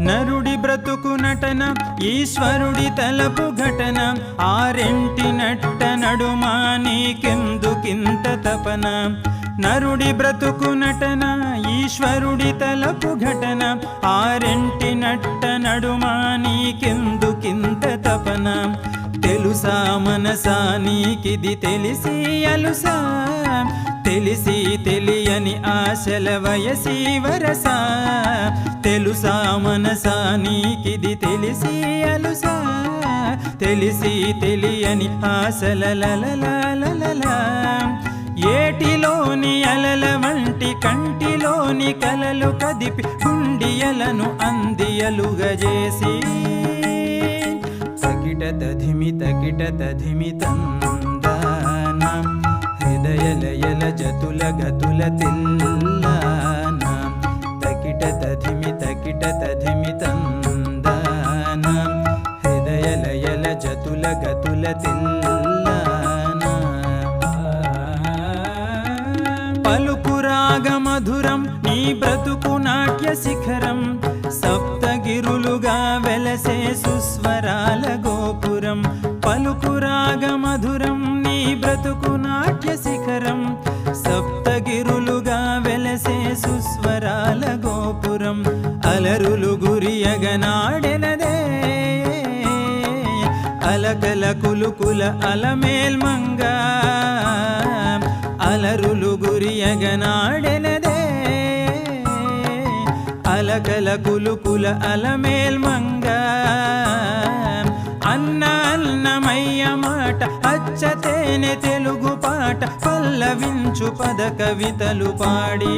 నరుడి బ్రతుకు నటన ఈశ్వరుడి తలపు ఘటన ఆరెంటి నట్ట నడుమా నీకెందుకింత తపన నరుడి బ్రతుకు నటన ఈశ్వరుడి తలపు ఘటన ఆరెంటి నట్ట నడుమా నీకెందుకింత తపన తెలుసా మనసా నీకిది తెలిసి అలుసా తెలిసి తెలియని ఆశల వయసి వరసా తెలుసా మనసా నీకిది తెలిసి అలుసా తెలిసి తెలియని ఆశల లలలా ఏటిలోని అలల వంటి కంటిలోని కలలు కదిపి గుండియలను అందియలుగా చేసి తకిట తధిమి తందాన హృదయలయల జతుల గతుల తిల్లాన తకిట తధిమి తందాన హృదయలయల జతుల గతుల తిల్లాన పలుకురాగ మధురం నీ బ్రతుకు నాట్య శిఖరం సప్తగిరులుగా వెలసే సుస్వరాల గోపురం పలుకురాగ మధురం నీ బ్రతుకు నాట్య శిఖరం సప్తగిరులుగా వెలసే సుస్వరాల గోపురం అలరులు గురియగనాడెనదే అలకల కులుకుల అలమేల్మంగా అలరులు గురియగనాడెనదే అలకల కులుకుల అలమేల్మంగా అన్నమయ్య మాట అచ్చతేనె తెలుగు పాట పల్లవించు పద కవితలు పాడి